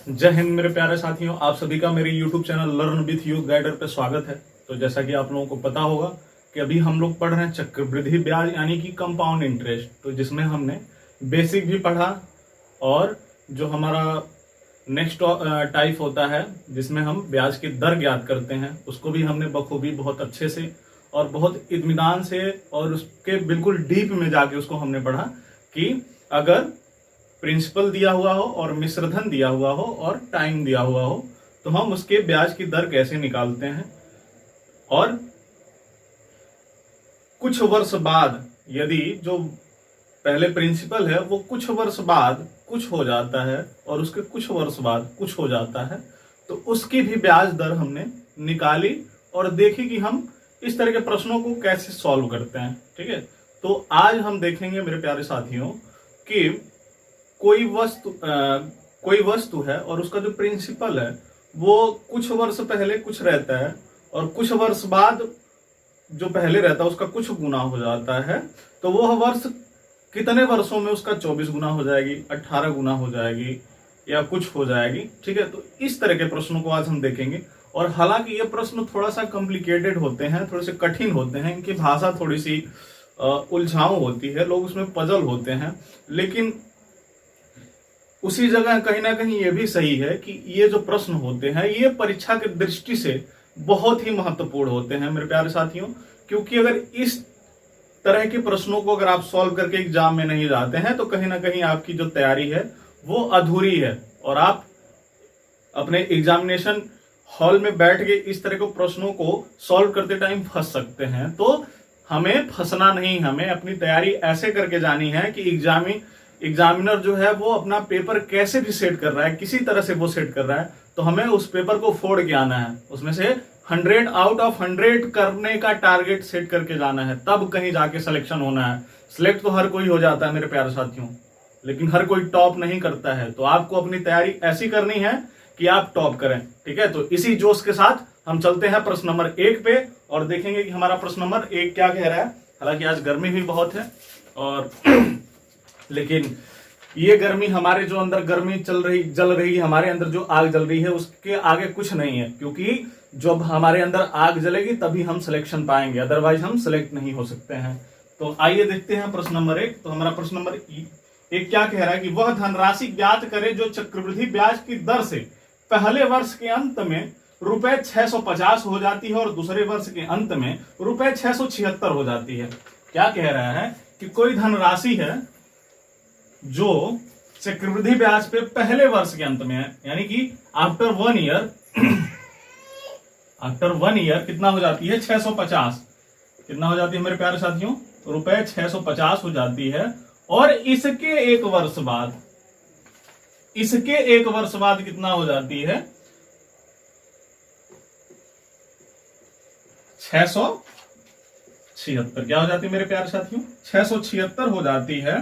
जय हिंद मेरे प्यारे साथियों, आप सभी का मेरे YouTube channel learn with youth guider पे स्वागत है। तो जैसा कि आप लोगों को पता होगा कि अभी हम लोग पढ़ रहे हैं चक्रवृद्धि ब्याज यानी कि कंपाउंड इंटरेस्ट। तो जिसमें हमने बेसिक भी पढ़ा और जो हमारा नेक्स्ट टाइप होता है जिसमें हम ब्याज की दर ज्ञात करते हैं उसको भी हमने बखूबी बहुत अच्छे से और बहुत इत्मीनान से और उसके बिल्कुल डीप में जाके उसको हमने पढ़ा कि अगर प्रिंसिपल दिया हुआ हो और मिश्रधन दिया हुआ हो और टाइम दिया हुआ हो तो हम उसके ब्याज की दर कैसे निकालते हैं। और कुछ वर्ष बाद यदि जो पहले प्रिंसिपल है वो कुछ वर्ष बाद कुछ हो जाता है और उसके कुछ वर्ष बाद कुछ हो जाता है तो उसकी भी ब्याज दर हमने निकाली और देखी कि हम इस तरह के प्रश्नों को कैसे सॉल्व करते हैं। ठीक है, तो आज हम देखेंगे मेरे प्यारे साथियों कि कोई वस्तु है और उसका जो प्रिंसिपल है वो कुछ वर्ष पहले कुछ रहता है और कुछ वर्ष बाद जो पहले रहता है उसका कुछ गुना हो जाता है। तो वह वर्ष कितने वर्षों में उसका 24 गुना हो जाएगी, 18 गुना हो जाएगी या कुछ हो जाएगी। ठीक है, तो इस तरह के प्रश्नों को आज हम देखेंगे। और हालांकि ये प्रश्न थोड़ा सा कॉम्प्लिकेटेड होते हैं, थोड़े से कठिन होते हैं, इनकी भाषा थोड़ी सी उलझाऊ होती है, लोग उसमें पजल होते हैं। लेकिन उसी जगह कहीं ना कहीं ये भी सही है कि ये जो प्रश्न होते हैं ये परीक्षा की दृष्टि से बहुत ही महत्वपूर्ण होते हैं मेरे प्यारे साथियों। क्योंकि अगर इस तरह के प्रश्नों को अगर आप सॉल्व करके एग्जाम में नहीं जाते हैं तो कहीं ना कहीं आपकी जो तैयारी है वो अधूरी है और आप अपने एग्जामिनेशन हॉल में बैठ के इस तरह के प्रश्नों को सॉल्व करते टाइम फंस सकते हैं। तो हमें फंसना नहीं, हमें अपनी तैयारी ऐसे करके जानी है कि एग्जामिनर जो है वो अपना पेपर कैसे भी सेट कर रहा है, किसी तरह से वो सेट कर रहा है, तो हमें उस पेपर को फोड़ के आना है, उसमें से 100 आउट ऑफ 100 करने का टारगेट सेट करके जाना है, तब कहीं जाके सिलेक्शन होना है। सिलेक्ट तो हर कोई हो जाता है मेरे प्यारे साथियों, लेकिन हर कोई टॉप नहीं करता है। तो आपको अपनी तैयारी ऐसी करनी है कि आप टॉप करें। ठीक है, तो इसी जोश के साथ हम चलते हैं प्रश्न नंबर 1 पे और देखेंगे कि हमारा प्रश्न नंबर 1 क्या कह रहा है। हालांकि आज गर्मी भी बहुत है और लेकिन ये गर्मी हमारे जो अंदर गर्मी जल रही है, हमारे अंदर जो आग जल रही है उसके आगे कुछ नहीं है। क्योंकि जब हमारे अंदर आग जलेगी तभी हम सिलेक्शन पाएंगे, अदरवाइज हम सिलेक्ट नहीं हो सकते हैं। तो आइए देखते हैं प्रश्न नंबर 1। तो हमारा प्रश्न नंबर 1 क्या कह रहा है कि वह धनराशि ज्ञात करे जो चक्रवृद्धि ब्याज की दर से पहले वर्ष के अंत में रुपए 650 हो जाती है और दूसरे वर्ष के अंत में रुपए 676 हो जाती है। क्या कह रहा है कि कोई धनराशि है जो चक्रवृद्धि ब्याज पे पहले वर्ष के अंत में है, यानी कि आफ्टर 1 ईयर कितना हो जाती है, 650 कितना हो जाती है मेरे प्यारे साथियों, रुपए 650 हो जाती है। और इसके एक वर्ष बाद कितना हो जाती है, 676 क्या हो जाती है मेरे प्यारे साथियों, 676 हो जाती है।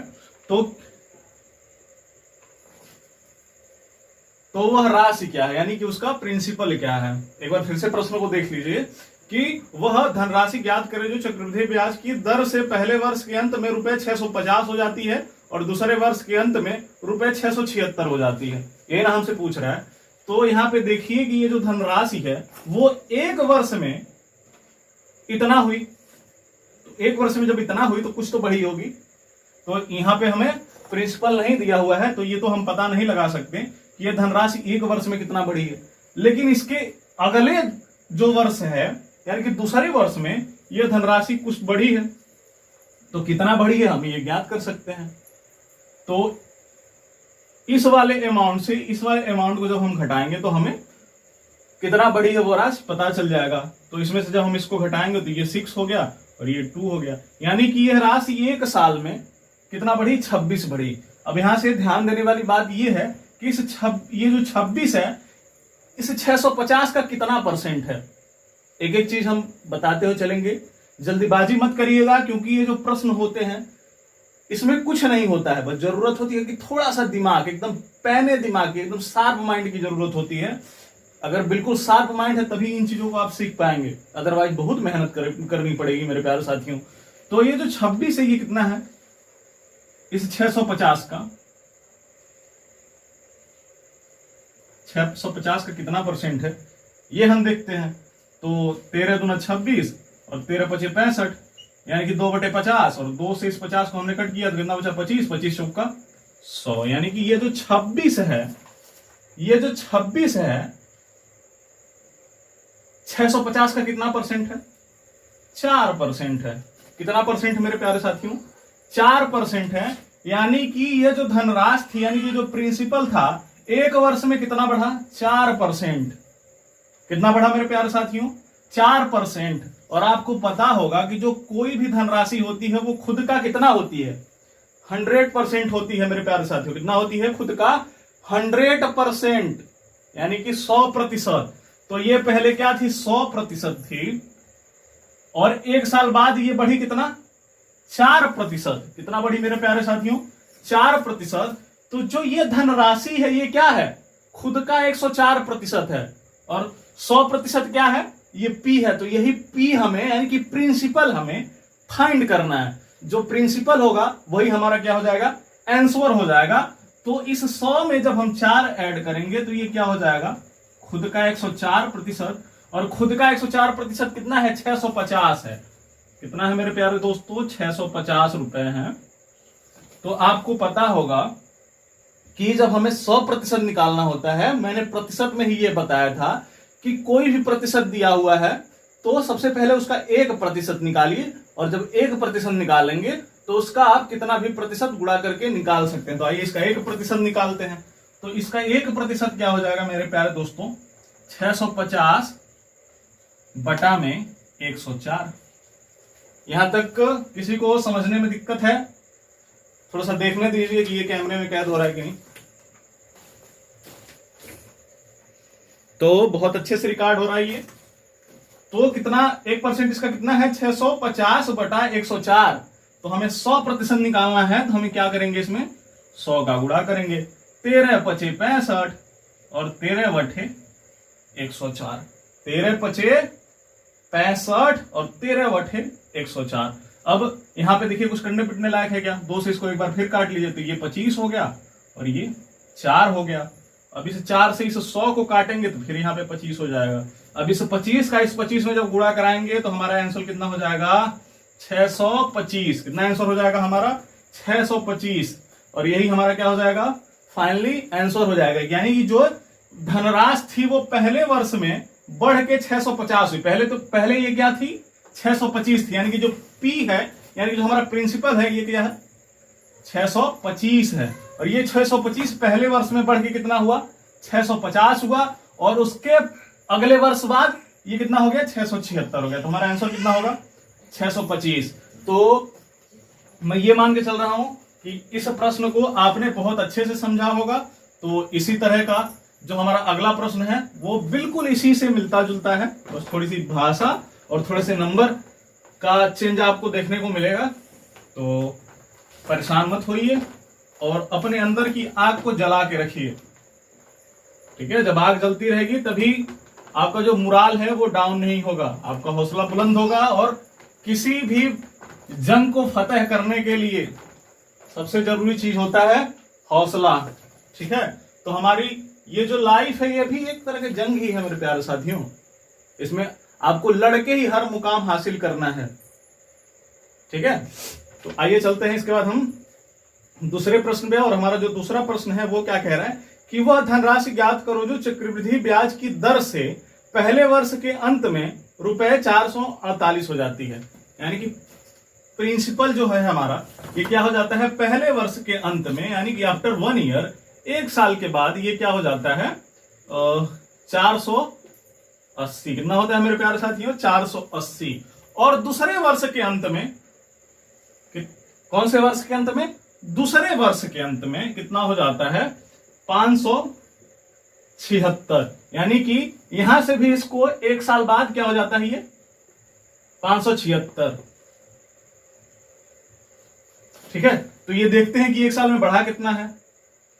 तो वह राशि क्या है, यानी कि उसका प्रिंसिपल क्या है। एक बार फिर से प्रश्न को देख लीजिए कि वह धनराशि ज्ञात करे जो चक्रवृद्धि ब्याज की दर से पहले वर्ष के अंत में रुपए 650 हो जाती है और दूसरे वर्ष के अंत में रुपए 676 हो जाती है। ये ना हमसे पूछ रहा है। तो यहाँ पे देखिए कि ये जो धनराशि है वो एक वर्ष में इतना हुई, तो एक वर्ष में जब इतना हुई तो कुछ तो बढ़ी होगी। तो यहाँ पे हमें प्रिंसिपल नहीं दिया हुआ है तो ये तो हम पता नहीं लगा सकते कि ये धनराशि एक वर्ष में कितना बढ़ी है। लेकिन इसके अगले जो वर्ष है यानी कि दूसरे वर्ष में ये धनराशि कुछ बढ़ी है, तो कितना बढ़ी है हम ये ज्ञात कर सकते हैं। तो इस वाले अमाउंट को जब हम घटाएंगे तो हमें कितना बढ़ी है वो राशि पता चल जाएगा। तो इसमें से जब हम इसको घटाएंगे तो ये 6 हो गया और ये 2 हो गया, यानी कि यह राशि एक साल में कितना बढ़ी, 26 बढ़ी। अब यहां से ध्यान देने वाली बात यह है कि ये जो 26 है इस 650 का कितना परसेंट है। एक एक चीज हम बताते हुए चलेंगे, जल्दीबाजी मत करिएगा क्योंकि ये जो प्रश्न होते हैं इसमें कुछ नहीं होता है, बस जरूरत होती है कि थोड़ा सा दिमाग, एकदम पैने दिमाग की, एकदम शार्प माइंड की जरूरत होती है। अगर बिल्कुल शार्प माइंड है तभी इन चीजों को आप सीख पाएंगे, अदरवाइज बहुत मेहनत करनी पड़ेगी मेरे प्यारे साथियों। तो ये जो 26 है ये कितना है इस 650 का, 650 का कितना परसेंट है ये हम देखते हैं। तो 13 दूना 26 और 13 पचे 65, यानी कि 2/50, और 2 से इस 50 को हमने कट किया तो कितना बचा 25, 25 चौका 100, यानी कि ये जो 26 है, ये जो 26 है 650 का कितना परसेंट है, 4% है। कितना परसेंट मेरे प्यारे साथियों, 4% है। यानी कि ये जो धनराशि थी, यानी कि जो प्रिंसिपल था, एक वर्ष में कितना बढ़ा, 4%। कितना बढ़ा मेरे प्यारे साथियों, 4%। और आपको पता होगा कि जो कोई भी धनराशि होती है वो खुद का कितना होती है, 100% होती है मेरे प्यारे साथियों। कितना होती है, खुद का 100%, यानी कि 100%। तो ये पहले क्या थी, 100% थी, और एक साल बाद ये बढ़ी कितना, 4%। कितना बढ़ी मेरे प्यारे साथियों, 4%। तो जो ये धनराशि है ये क्या है, खुद का 104% है, और 100% क्या है, ये पी है। तो यही पी हमें, यानी कि प्रिंसिपल हमें फाइंड करना है। जो प्रिंसिपल होगा वही हमारा क्या हो जाएगा, आंसर हो जाएगा। तो इस 100 में जब हम 4 ऐड करेंगे तो ये क्या हो जाएगा, खुद का 104%, और खुद का 104% कितना है, 650 है। कितना है मेरे प्यारे दोस्तों, 650 रुपए हैं। तो आपको पता होगा कि जब हमें 100% निकालना होता है, मैंने प्रतिशत में ही ये बताया था कि कोई भी प्रतिशत दिया हुआ है तो सबसे पहले उसका 1% निकालिए, और जब 1% निकालेंगे तो उसका आप कितना भी प्रतिशत गुणा करके निकाल सकते हैं। तो आइए इसका 1% निकालते हैं। तो इसका 1% क्या हो जाएगा मेरे प्यारे दोस्तों, 650 बटा में 104। यहां तक किसी को समझने में दिक्कत है, थोड़ा सा देखने दीजिए कि ये कैमरे में कैद हो रहा है कि नहीं। तो बहुत अच्छे से रिकॉर्ड हो रहा है ये। तो कितना 1% इसका कितना है, 650 बटा 104। तो हमें 100% निकालना है, तो हमें क्या करेंगे, इसमें 100 का गुणा करेंगे। 13 पचे 65 और 13 बटे 104, 13 पचे 65 और 13 बटे 104। अब यहां पे देखिए कुछ करने पिटने लायक है क्या, 2 से इसको एक बार फिर काट लीजिए, तो ये 25 हो गया और ये 4 हो गया। अब इस 4 से इस 100 को काटेंगे तो फिर यहाँ पे 25 हो जाएगा। अब इस 25 का इस 25 में जब गुणा कराएंगे तो हमारा आंसर कितना हो जाएगा, 625। कितना आंसर हो जाएगा हमारा, 625। और यही हमारा क्या हो जाएगा, फाइनली आंसर हो जाएगा। यानी कि जो धनराशि थी वो पहले वर्ष में बढ़ के 650 हुई। पहले ये क्या थी, 625 थी। यानी कि जो पी है, यानी कि जो हमारा प्रिंसिपल है, ये क्या है, 625 है। और ये 625 पहले वर्ष में बढ़ के कितना हुआ, 650 हुआ, और उसके अगले वर्ष बाद ये कितना हो गया, 676 हो गया। तो हमारा आंसर कितना होगा, 625। तो मैं ये मान के चल रहा हूं कि इस प्रश्न को आपने बहुत अच्छे से समझा होगा। तो इसी तरह का जो हमारा अगला प्रश्न है वो बिल्कुल इसी से मिलता जुलता है, बस थोड़ी सी भाषा और थोड़े से नंबर का चेंज आपको देखने को मिलेगा। तो परेशान मत होइए और अपने अंदर की आग को जला के रखिए, ठीक है। जब आग जलती रहेगी तभी आपका जो मुराल है वो डाउन नहीं होगा, आपका हौसला बुलंद होगा। और किसी भी जंग को फतह करने के लिए सबसे जरूरी चीज होता है हौसला, ठीक है। तो हमारी ये जो लाइफ है ये भी एक तरह की जंग ही है मेरे प्यारे साथियों। इसमें आपको लड़के ही हर मुकाम हासिल करना है, ठीक है। तो आइए चलते हैं इसके बाद हम दूसरे प्रश्न पे। और हमारा जो दूसरा प्रश्न है वो क्या कह रहा है कि वह धनराशि ज्ञात करो जो चक्रवृद्धि ब्याज की दर से पहले वर्ष के अंत में ₹448 हो जाती है। यानी कि प्रिंसिपल जो है हमारा ये क्या हो जाता है, पहले वर्ष के अंत में, यानी कि आफ्टर 1 ईयर, एक साल के बाद ये क्या हो जाता है, 480। कितना होता है मेरे प्यारे साथियों, 480। और दूसरे वर्ष के अंत में, कौन से वर्ष के अंत में, दूसरे वर्ष के अंत में कितना हो जाता है, 576। यानी कि यहां से भी इसको एक साल बाद क्या हो जाता है, ये 576, ठीक है। तो ये देखते हैं कि एक साल में बढ़ा कितना है।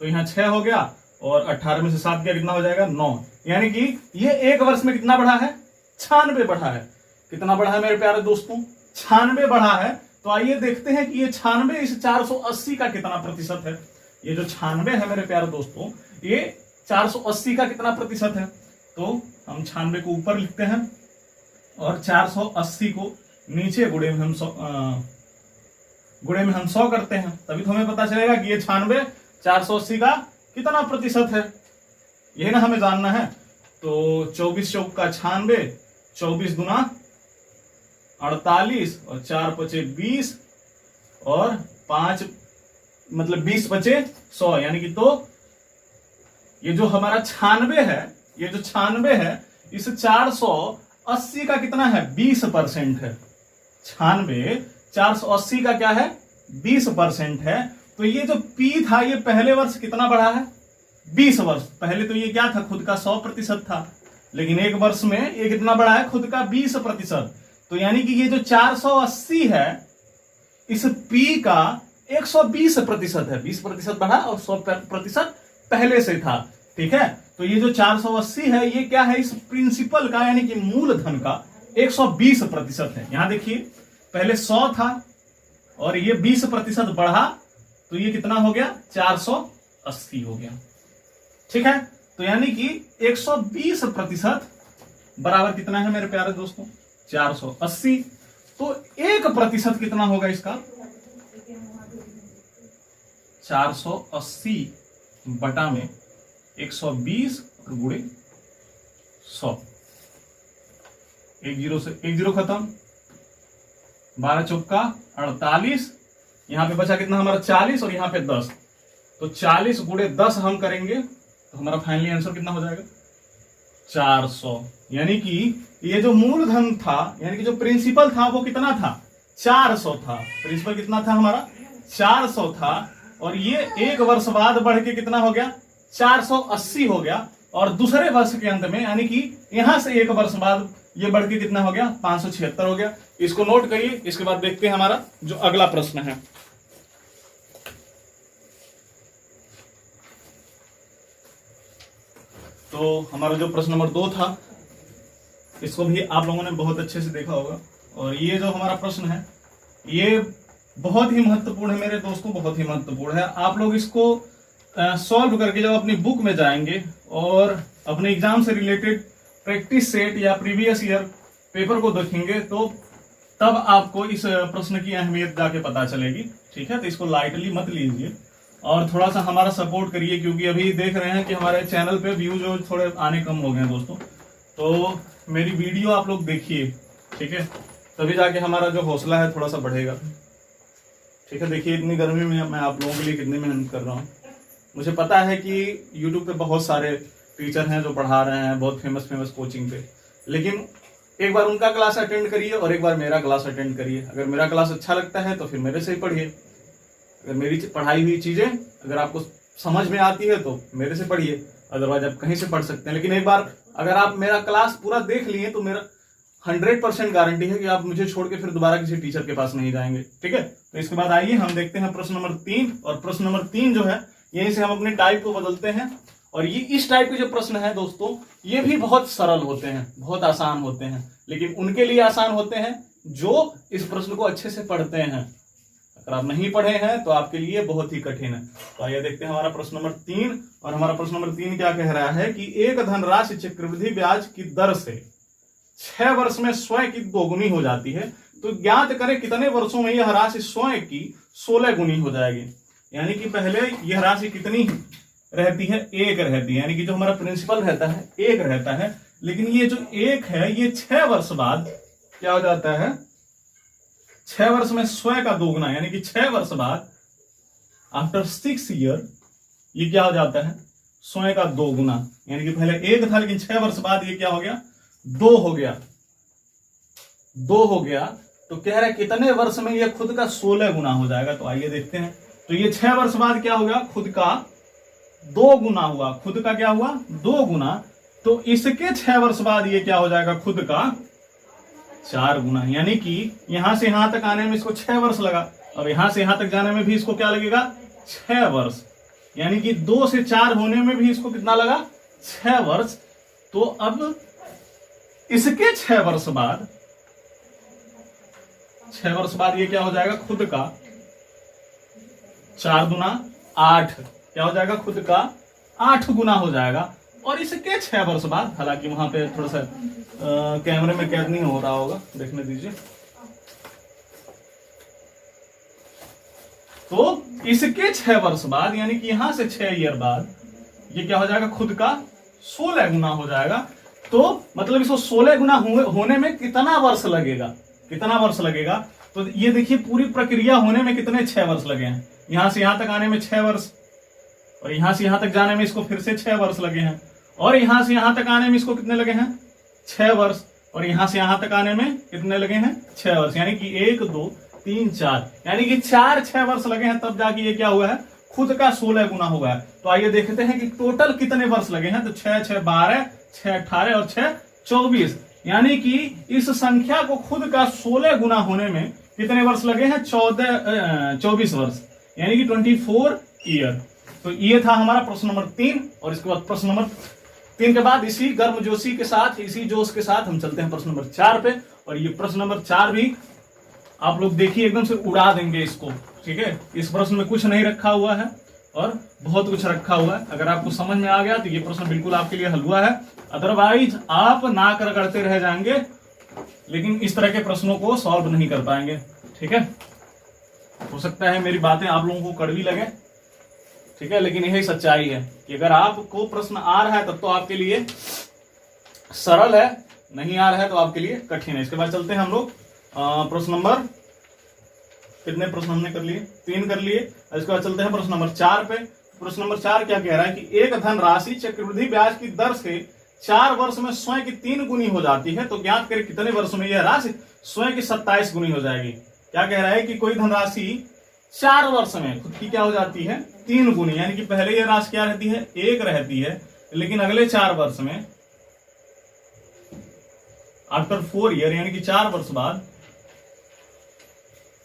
तो यहां 6 हो गया और 18 में से 7 गया, कितना हो जाएगा, 9। यानी कि ये एक वर्ष में कितना बढ़ा है, 96 बढ़ा है। कितना बढ़ा है मेरे प्यारे दोस्तों, 96 बढ़ा है। तो आइए देखते हैं कि ये 96 इस 480 का कितना प्रतिशत है। ये जो 96 है मेरे प्यारे दोस्तों, ये 480 का कितना प्रतिशत है? तो हम 96 को ऊपर लिखते हैं और 480 को नीचे गुणे में हम 100 करते हैं, तभी तो हमें पता चलेगा कि ये 96 480 का कितना प्रतिशत है, यही ना हमें जानना है। तो 24 चौक का 96, 24 दुना 48 और 4 पचे 20 और 5 मतलब 20 बचे 100, यानी कि तो ये जो हमारा 96 है, ये जो 96 है इस 480 का कितना है? 20% है। 96 480 का क्या है? 20% है। तो ये जो P था ये पहले वर्ष कितना बढ़ा है? 20 वर्ष। पहले तो ये क्या था? खुद का 100% था, लेकिन एक वर्ष में ये कितना बढ़ा है? खुद का 20%। तो यानी कि ये जो 480 है इस P का 120% है। 20% बढ़ा और 100% पहले से था। ठीक है, तो ये जो 480 है ये क्या है? इस प्रिंसिपल का यानी कि मूलधन का 120% है। यहां देखिए पहले 100 था और ये 20% बढ़ा तो ये कितना हो गया? 480 हो गया। ठीक है, तो यानी कि 120% बराबर कितना है मेरे प्यारे दोस्तों? 480। तो 1% कितना होगा इसका? 480 बटा में 120 और गुणे 100। 10 से 10 खत्म, 12 चौका 48, यहां पे बचा कितना हमारा? 40 और यहां पे 10। तो 40 गुणे 10 हम करेंगे तो हमारा फाइनली आंसर कितना हो जाएगा? 400। यानी कि ये जो मूलधन था यानी कि जो प्रिंसिपल था वो कितना था? 400 था। प्रिंसिपल कितना था हमारा? 400 था और ये एक वर्ष बाद बढ़ के कितना हो गया? 480 हो गया। और दूसरे वर्ष के अंत में यानी कि यहां से एक वर्ष बाद ये बढ़ के कितना हो गया? 576 हो गया। इसको नोट करिए। इसके बाद देखते हैं हमारा जो अगला प्रश्न है। तो हमारा जो प्रश्न नंबर 2 था इसको भी आप लोगों ने बहुत अच्छे से देखा होगा। और ये जो हमारा प्रश्न है ये बहुत ही महत्वपूर्ण है मेरे दोस्तों, बहुत ही महत्वपूर्ण है। आप लोग इसको सॉल्व करके जब अपनी बुक में जाएंगे और अपने एग्जाम से रिलेटेड प्रैक्टिस सेट या प्रीवियस ईयर पेपर को देखेंगे तो तब आपको इस प्रश्न की अहमियत जाके पता चलेगी। ठीक है, तो इसको लाइटली मत लीजिए और थोड़ा सा हमारा सपोर्ट करिए, क्योंकि अभी देख रहे हैं कि हमारे चैनल पे व्यूज थोड़े आने कम हो गए हैं दोस्तों। तो मेरी वीडियो आप लोग देखिए, ठीक है, तभी जाके हमारा जो हौसला है थोड़ा सा बढ़ेगा। ठीक है, देखिए इतनी गर्मी में मैं आप लोगों के लिए कितनी मेहनत कर रहा हूँ। मुझे पता है कि यूट्यूब पे बहुत सारे टीचर हैं जो पढ़ा रहे हैं बहुत फेमस कोचिंग पे, लेकिन एक बार उनका क्लास अटेंड करिए और एक बार मेरा क्लास अटेंड करिए। अगर मेरा क्लास अच्छा लगता है तो फिर मेरे से ही पढ़िए। अगर मेरी पढ़ाई हुई चीजें अगर आपको समझ में आती है तो मेरे से पढ़िए, अदरवाइज आप कहीं से पढ़ सकते हैं। लेकिन एक बार अगर आप मेरा क्लास पूरा देख लिए तो मेरा 100% गारंटी है कि आप मुझे छोड़ के फिर दोबारा किसी टीचर के पास नहीं जाएंगे। ठीक है, तो इसके बाद आइए हम देखते हैं प्रश्न नंबर 3। और प्रश्न नंबर 3 जो है यहीं से हम अपने टाइप को बदलते हैं। और ये इस टाइप के जो प्रश्न है दोस्तों ये भी बहुत सरल होते हैं, बहुत आसान होते हैं, लेकिन उनके लिए आसान होते हैं जो इस प्रश्न को अच्छे से पढ़ते हैं। अगर आप नहीं पढ़े हैं तो आपके लिए बहुत ही कठिन है। तो आइए देखते हैं हमारा प्रश्न नंबर 3। और हमारा प्रश्न नंबर 3 क्या कह रहा है कि एक धनराशि चक्रवृद्धि ब्याज की दर से 6 वर्ष में स्वयं की 2 गुनी हो जाती है, तो ज्ञात करें कितने वर्षों में यह राशि स्वयं की 16 गुनी हो जाएगी। यानी कि पहले यह राशि कितनी रहती है? 1 रहती है, यानी कि जो हमारा प्रिंसिपल रहता है 1 रहता है, लेकिन ये जो 1 है ये 6 वर्ष बाद क्या हो जाता है? 6 वर्ष में स्वयं का 2 गुना, यानी कि 6 वर्ष बाद आफ्टर 6 ईयर ये क्या हो जाता है? स्वयं का 2 गुना। यानी कि पहले 1 था लेकिन 6 वर्ष बाद ये क्या हो गया? 2 हो गया। 2 हो गया तो कह रहा है कितने वर्ष में ये खुद का 16 गुना हो जाएगा। तो आइए देखते हैं। तो ये 6 वर्ष बाद क्या होगा? खुद का 2 गुना हुआ। खुद का क्या हुआ? 2 गुना। तो इसके 6 वर्ष बाद ये क्या हो जाएगा? खुद का 4 गुना। यानी कि यहां से यहां तक आने में इसको 6 वर्ष लगा, और यहां से यहां तक जाने में भी इसको क्या लगेगा? 6 वर्ष। यानी कि 2 से 4 होने में भी इसको कितना लगा? 6 वर्ष। तो अब इसके 6 वर्ष बाद, 6 वर्ष बाद ये क्या हो जाएगा? खुद का 4 गुना 8 क्या हो जाएगा? खुद का 8 गुना हो जाएगा और इसके 6 वर्ष बाद, हालांकि वहां पे थोड़ा सा कैमरे में कैद नहीं हो रहा होगा, देखने दीजिए। तो इसके 6 वर्ष बाद यानी कि यहां से 6 ईयर बाद ये क्या हो जाएगा, खुद का 16 गुना हो जाएगा। तो मतलब इसको 16 गुना होने में कितना वर्ष लगेगा, कितना वर्ष लगेगा? तो ये देखिए पूरी प्रक्रिया होने में कितने 6 वर्ष लगे हैं। यहां से यहां तक आने में 6 वर्ष, और यहां से यहां तक जाने में इसको फिर से 6 वर्ष लगे हैं, और यहां से यहां तक आने में इसको कितने लगे हैं, 6 वर्ष, और यहां से यहां तक आने में कितने लगे हैं, 6 वर्ष। यानी कि 1 2 3 4, यानी कि 6 वर्ष लगे हैं, तब जाके ये क्या हुआ है, खुद का 16 गुना हुआ है। तो आइए देखते हैं कि टोटल कितने वर्ष लगे हैं। तो 6 6 12, 6 18 और 6 24, यानी कि इस संख्या को खुद का 16 गुना होने में कितने वर्ष लगे हैं, 24 वर्ष, यानी कि 24 ईयर। तो ये था हमारा प्रश्न नंबर 3। और इसके बाद प्रश्न नंबर 3 के बाद इसी गर्मजोशी के साथ, इसी जोश के साथ हम चलते हैं प्रश्न नंबर 4 पे। और ये प्रश्न नंबर 4 भी आप लोग देखिए एकदम से उड़ा देंगे इसको, ठीक है। इस प्रश्न में कुछ नहीं रखा हुआ है और बहुत कुछ रखा हुआ है। अगर आपको समझ में आ गया तो ये प्रश्न बिल्कुल आपके लिए हल हुआ है, अदरवाइज आप नाक रगड़ते रह जाएंगे, लेकिन इस तरह के प्रश्नों को सॉल्व नहीं कर पाएंगे, ठीक है। हो सकता है मेरी बातें आप लोगों को कड़वी लगे, ठीक है, लेकिन यही सच्चाई है कि अगर आपको प्रश्न आ रहा है तब तो आपके लिए सरल है, नहीं आ रहा है तो आपके लिए कठिन है। इसके बाद चलते हैं हम लोग प्रश्न नंबर, कितने प्रश्न हमने कर लिए, 3 कर लिए। इसके बाद चलते हैं प्रश्न नंबर 4 पे। प्रश्न नंबर 4 क्या कह रहा है कि एक धनराशि चक्रवृद्धि ब्याज की दर से 4 वर्ष में स्वयं की 3 गुनी हो जाती है, तो ज्ञात करें कितने वर्ष में यह राशि स्वयं की 27 गुनी हो जाएगी। क्या कह रहा है कि कोई धनराशि 4 वर्ष में खुद की क्या हो जाती है, 3 गुनी, यानी कि पहले यह राशि क्या रहती है, 1 रहती है, लेकिन अगले 4 वर्ष में, आफ्टर 4 ईयर, यानी कि 4 वर्ष बाद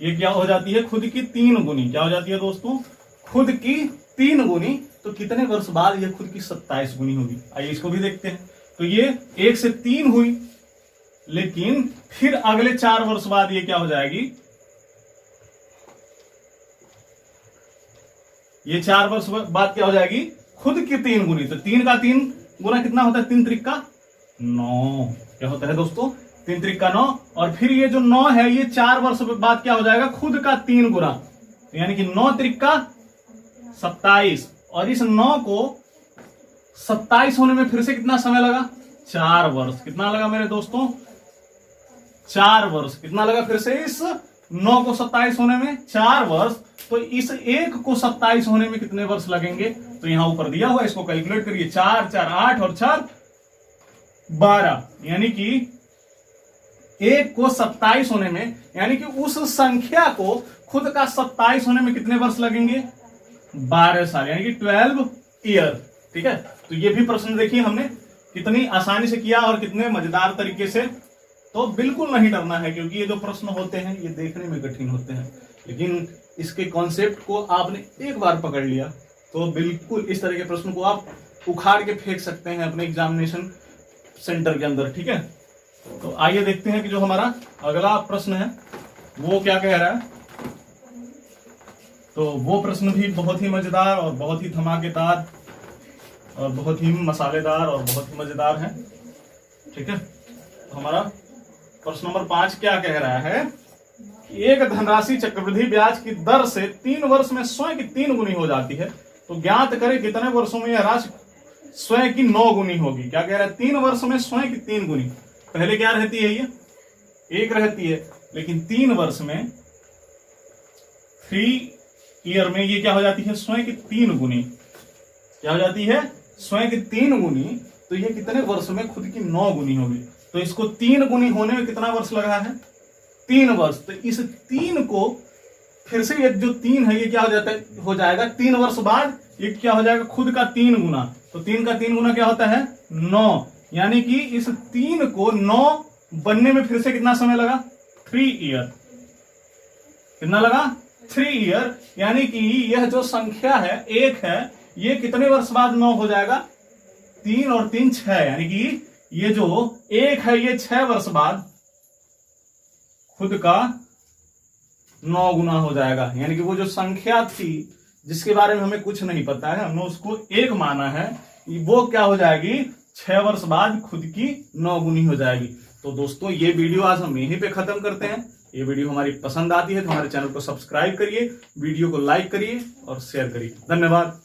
ये क्या हो जाती है, खुद की 3 गुनी। क्या हो जाती है दोस्तों, खुद की 3 गुनी। तो कितने वर्ष बाद ये खुद की 27 गुनी होगी, आइए इसको भी देखते हैं। तो ये 1 से 3 हुई, लेकिन फिर अगले 4 वर्ष बाद ये क्या हो जाएगी, ये 4 वर्ष बाद क्या हो जाएगी, खुद की 3 गुनी। तो 3 का 3 गुना कितना होता है, 3 त्रिका 9। क्या होता है दोस्तों, 3 त्रिका 9। और फिर ये जो 9 है ये 4 वर्ष बाद क्या हो जाएगा, खुद का 3 गुना, यानी कि 9 त्रिका 27। और इस 9 को 27 होने में फिर से कितना समय लगा, 4 वर्ष। कितना लगा मेरे दोस्तों, 4 वर्ष। कितना लगा फिर से इस 9 को 27 होने में, 4 वर्ष। तो इस 1 को 27 होने में कितने वर्ष लगेंगे, तो यहां ऊपर दिया हुआ, इसको कैलकुलेट करिए। 4 4 8 और 4 12, यानी कि 1 को 27 होने में, यानी कि उस संख्या को खुद का 27 होने में कितने वर्ष लगेंगे, 12 साल, यानी कि 12 ईयर, ठीक है। तो ये भी प्रश्न देखिए हमने कितनी आसानी से किया और कितने मजेदार तरीके से। तो बिल्कुल नहीं डरना है, क्योंकि ये जो प्रश्न होते हैं ये देखने में कठिन होते हैं, लेकिन इसके कॉन्सेप्ट को आपने एक बार पकड़ लिया तो बिल्कुल इस तरह के प्रश्न को आप उखाड़ के फेंक सकते हैं अपने एग्जामिनेशन सेंटर के अंदर, ठीक है। तो आइए देखते हैं कि जो हमारा अगला प्रश्न है वो क्या कह रहा है। तो वो प्रश्न भी बहुत ही मजेदार और बहुत ही धमाकेदार और बहुत ही मसालेदार और बहुत ही मजेदार है, ठीक है। तो हमारा प्रश्न नंबर 5 क्या कह रहा है कि एक धनराशि चक्रवृद्धि ब्याज की दर से 3 वर्ष में स्वयं की 3 गुनी हो जाती है, तो ज्ञात करें कितने वर्षों में यह राशि स्वयं की 9 गुनी होगी। क्या कह रहा है, 3 वर्ष में स्वयं की 3 गुनी। पहले क्या रहती है, ये 1 रहती है, लेकिन 3 वर्ष में, 3 ईयर में ये क्या हो जाती है, स्वयं की 3 गुनी। क्या हो जाती है, स्वयं की 3 गुनी। तो ये कितने वर्ष में खुद की 9 गुनी होगी। तो इसको 3 गुनी होने में कितना वर्ष लगा है, 3 वर्ष। तो इस 3 को फिर से ये जो 3 है ये क्या हो जाता है, हो जाएगा 3 वर्ष बाद ये क्या हो जाएगा, खुद का 3 गुना। तो 3 का 3 गुना क्या होता है, 9, यानी कि इस 3 को 9 बनने में फिर से कितना समय लगा, 3 ईयर। कितना लगा, 3 ईयर। यानी कि यह जो संख्या है 1 है, ये कितने वर्ष बाद 9 हो जाएगा, 3 और 3 6, यानी कि ये जो 1 है ये 6 वर्ष बाद खुद का 9 गुना हो जाएगा। यानी कि वो जो संख्या थी जिसके बारे में हमें कुछ नहीं पता है, हमने उसको 1 माना है, वो क्या हो जाएगी 6 वर्ष बाद खुद की 9 गुनी हो जाएगी। तो दोस्तों ये वीडियो आज हम यहीं पे खत्म करते हैं। ये वीडियो हमारी पसंद आती है तो हमारे चैनल को सब्सक्राइब करिए, वीडियो को लाइक करिए और शेयर करिए। धन्यवाद।